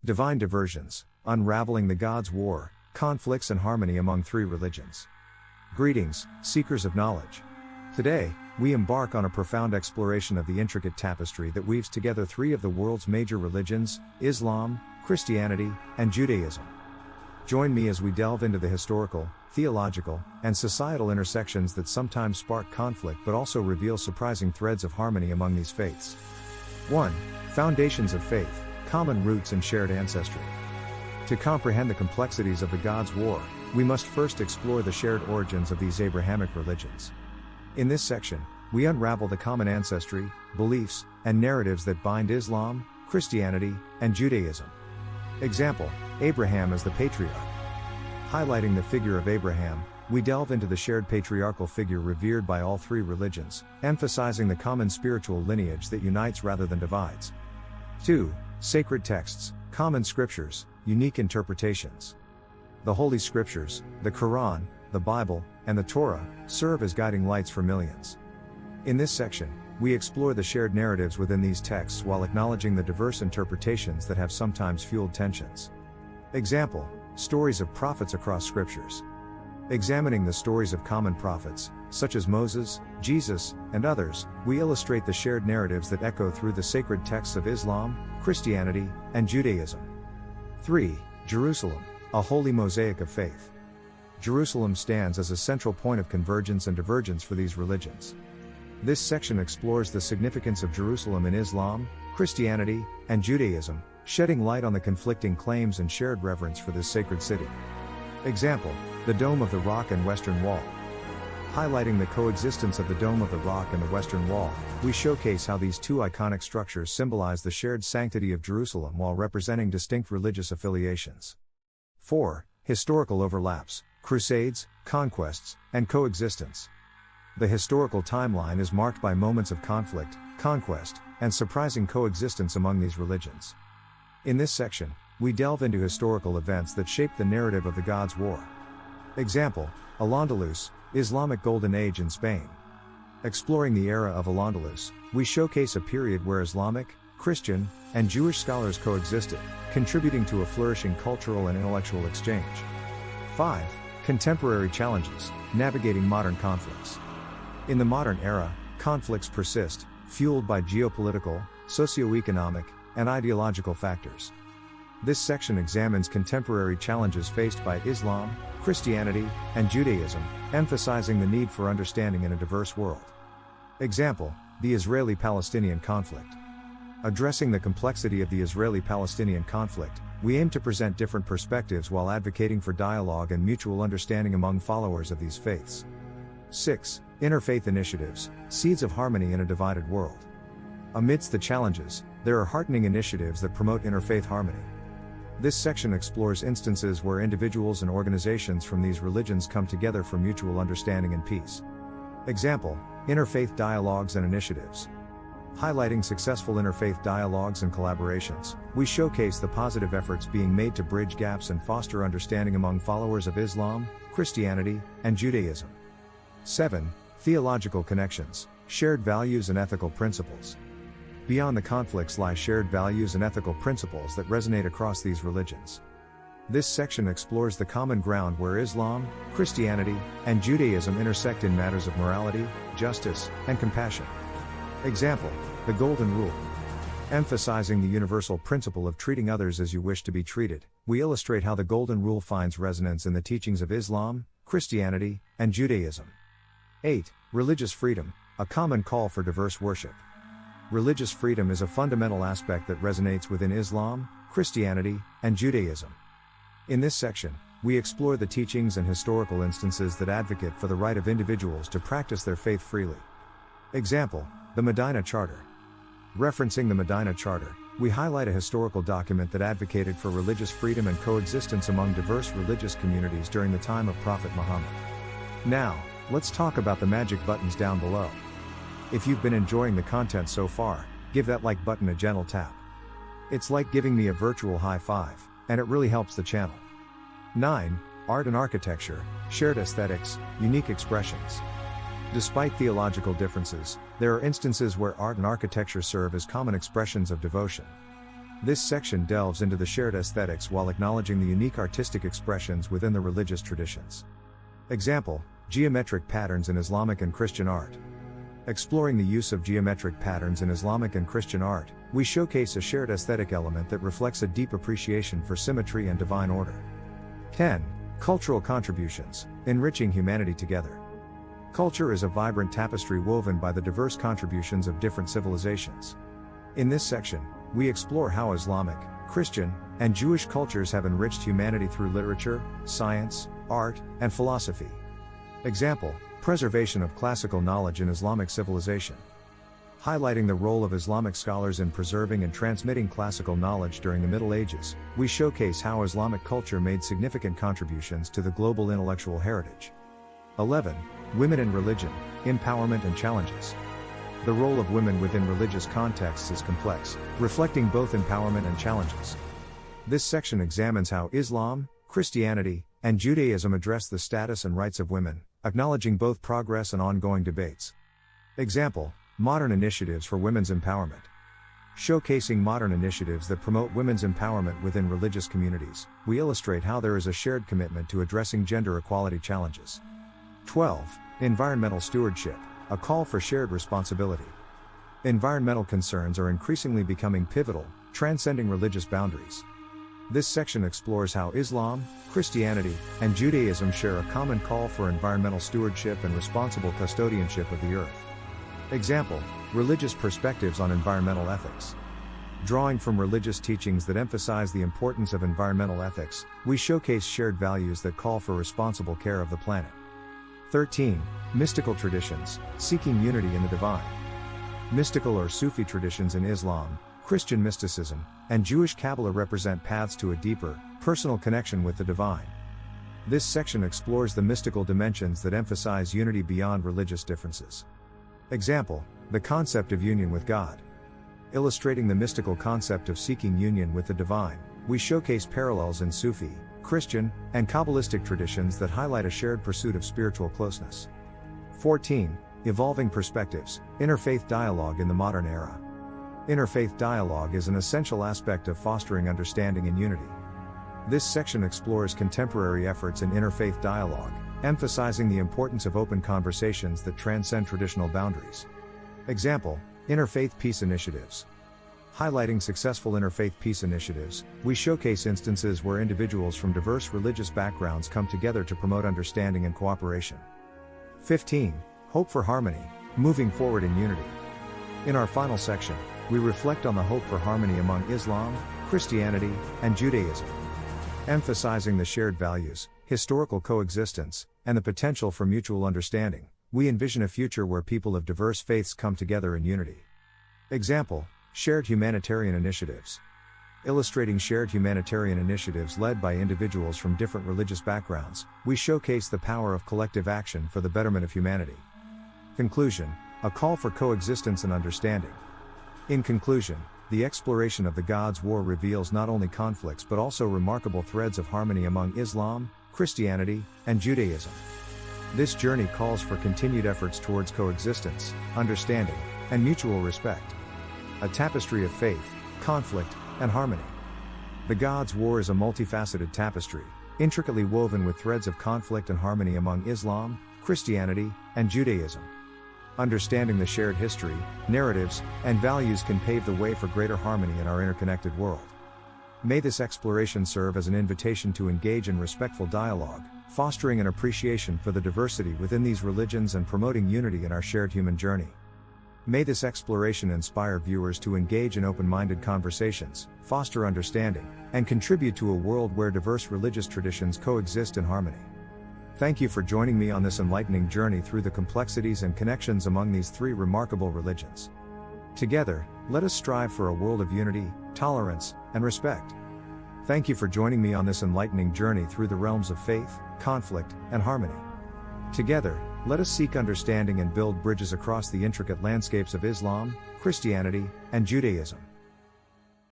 Divine Diversions, Unraveling the Gods' War, Conflicts and Harmony Among Three Religions. Greetings, seekers of knowledge. Today, we embark on a profound exploration of the intricate tapestry that weaves together three of the world's major religions, Islam, Christianity, and Judaism. Join me as we delve into the historical, theological, and societal intersections that sometimes spark conflict but also reveal surprising threads of harmony among these faiths. 1. Foundations of Faith, Common Roots and Shared Ancestry. To comprehend the complexities of the Gods' War, we must first explore the shared origins of these Abrahamic religions. In this section, we unravel the common ancestry, beliefs, and narratives that bind Islam, Christianity, and Judaism. Example: Abraham as the patriarch. Highlighting the figure of Abraham, we delve into the shared patriarchal figure revered by all three religions, emphasizing the common spiritual lineage that unites rather than divides. 2. Sacred texts, common scriptures, unique interpretations. The Holy Scriptures, the Quran, the Bible, and the Torah, serve as guiding lights for millions. In this section, we explore the shared narratives within these texts while acknowledging the diverse interpretations that have sometimes fueled tensions. Example: stories of prophets across scriptures. Examining the stories of common prophets, such as Moses, Jesus, and others, we illustrate the shared narratives that echo through the sacred texts of Islam, Christianity, and Judaism. 3. Jerusalem, a holy mosaic of faith. Jerusalem stands as a central point of convergence and divergence for these religions. This section explores the significance of Jerusalem in Islam, Christianity, and Judaism, shedding light on the conflicting claims and shared reverence for this sacred city. Example: the Dome of the Rock and Western Wall. Highlighting the coexistence of the Dome of the Rock and the Western Wall, we showcase how these two iconic structures symbolize the shared sanctity of Jerusalem while representing distinct religious affiliations. 4. Historical overlaps, crusades, conquests, and coexistence. The historical timeline is marked by moments of conflict, conquest, and surprising coexistence among these religions. In this section, we delve into historical events that shape the narrative of the Gods' War. Example: Al-Andalus, Islamic Golden Age in Spain. Exploring the era of Al-Andalus, we showcase a period where Islamic, Christian, and Jewish scholars coexisted, contributing to a flourishing cultural and intellectual exchange. 5. Contemporary challenges, navigating modern conflicts. In the modern era, conflicts persist, fueled by geopolitical, socio-economic, and ideological factors. This section examines contemporary challenges faced by Islam, Christianity, and Judaism, emphasizing the need for understanding in a diverse world. Example: the Israeli-Palestinian conflict. Addressing the complexity of the Israeli-Palestinian conflict, we aim to present different perspectives while advocating for dialogue and mutual understanding among followers of these faiths. 6. Interfaith initiatives, seeds of harmony in a divided world. Amidst the challenges, there are heartening initiatives that promote interfaith harmony. This section explores instances where individuals and organizations from these religions come together for mutual understanding and peace. Example: interfaith dialogues and initiatives. Highlighting successful interfaith dialogues and collaborations, we showcase the positive efforts being made to bridge gaps and foster understanding among followers of Islam, Christianity, and Judaism. 7. Theological connections, shared values and ethical principles. Beyond the conflicts lie shared values and ethical principles that resonate across these religions. This section explores the common ground where Islam, Christianity, and Judaism intersect in matters of morality, justice, and compassion. Example: the Golden Rule. Emphasizing the universal principle of treating others as you wish to be treated, we illustrate how the Golden Rule finds resonance in the teachings of Islam, Christianity, and Judaism. 8. Religious freedom, a common call for diverse worship. Religious freedom is a fundamental aspect that resonates within Islam, Christianity, and Judaism. In this section, we explore the teachings and historical instances that advocate for the right of individuals to practice their faith freely. Example: the Medina Charter. Referencing the Medina Charter, we highlight a historical document that advocated for religious freedom and coexistence among diverse religious communities during the time of Prophet Muhammad. Now, let's talk about the magic buttons down below. If you've been enjoying the content so far, give that like button a gentle tap. It's like giving me a virtual high five, and it really helps the channel. 9. Art and architecture, shared aesthetics, unique expressions. Despite theological differences, there are instances where art and architecture serve as common expressions of devotion. This section delves into the shared aesthetics while acknowledging the unique artistic expressions within the religious traditions. Example: geometric patterns in Islamic and Christian art. Exploring the use of geometric patterns in Islamic and Christian art, we showcase a shared aesthetic element that reflects a deep appreciation for symmetry and divine order. 10. Cultural contributions, enriching humanity together. Culture is a vibrant tapestry woven by the diverse contributions of different civilizations. In this section, we explore how Islamic, Christian, and Jewish cultures have enriched humanity through literature, science, art, and philosophy. Example: preservation of classical knowledge in Islamic civilization. Highlighting the role of Islamic scholars in preserving and transmitting classical knowledge during the Middle Ages, we showcase how Islamic culture made significant contributions to the global intellectual heritage. 11. Women in religion, empowerment and challenges. The role of women within religious contexts is complex, reflecting both empowerment and challenges. This section examines how Islam, Christianity, and Judaism address the status and rights of women, acknowledging both progress and ongoing debates. Example: modern initiatives for women's empowerment. Showcasing modern initiatives that promote women's empowerment within religious communities, we illustrate how there is a shared commitment to addressing gender equality challenges. 12. Environmental stewardship, a call for shared responsibility. Environmental concerns are increasingly becoming pivotal, transcending religious boundaries. This section explores how Islam, Christianity, and Judaism share a common call for environmental stewardship and responsible custodianship of the earth. Example: religious perspectives on environmental ethics. Drawing from religious teachings that emphasize the importance of environmental ethics, we showcase shared values that call for responsible care of the planet. 13. Mystical traditions, seeking unity in the divine. Mystical or Sufi traditions in Islam, Christian mysticism, and Jewish Kabbalah represent paths to a deeper, personal connection with the divine. This section explores the mystical dimensions that emphasize unity beyond religious differences. Example: the concept of union with God. Illustrating the mystical concept of seeking union with the divine, we showcase parallels in Sufi, Christian, and Kabbalistic traditions that highlight a shared pursuit of spiritual closeness. 14. Evolving perspectives, interfaith dialogue in the modern era. Interfaith dialogue is an essential aspect of fostering understanding and unity. This section explores contemporary efforts in interfaith dialogue, emphasizing the importance of open conversations that transcend traditional boundaries. Example: interfaith peace initiatives. Highlighting successful interfaith peace initiatives, we showcase instances where individuals from diverse religious backgrounds come together to promote understanding and cooperation. 15. Hope for harmony, moving forward in unity. In our final section, we reflect on the hope for harmony among Islam, Christianity, and Judaism. Emphasizing the shared values, historical coexistence, and the potential for mutual understanding, we envision a future where people of diverse faiths come together in unity. Example: shared humanitarian initiatives. Illustrating shared humanitarian initiatives led by individuals from different religious backgrounds, we showcase the power of collective action for the betterment of humanity. Conclusion: a call for coexistence and understanding. In conclusion, the exploration of the God's War reveals not only conflicts but also remarkable threads of harmony among Islam, Christianity, and Judaism. This journey calls for continued efforts towards coexistence, understanding, and mutual respect. A tapestry of faith, conflict, and harmony. The God's War is a multifaceted tapestry, intricately woven with threads of conflict and harmony among Islam, Christianity, and Judaism. Understanding the shared history, narratives, and values can pave the way for greater harmony in our interconnected world. May this exploration serve as an invitation to engage in respectful dialogue, fostering an appreciation for the diversity within these religions and promoting unity in our shared human journey. May this exploration inspire viewers to engage in open-minded conversations, foster understanding, and contribute to a world where diverse religious traditions coexist in harmony. Thank you for joining me on this enlightening journey through the complexities and connections among these three remarkable religions. Together, let us strive for a world of unity, tolerance, and respect. Thank you for joining me on this enlightening journey through the realms of faith, conflict, and harmony. Together, let us seek understanding and build bridges across the intricate landscapes of Islam, Christianity, and Judaism.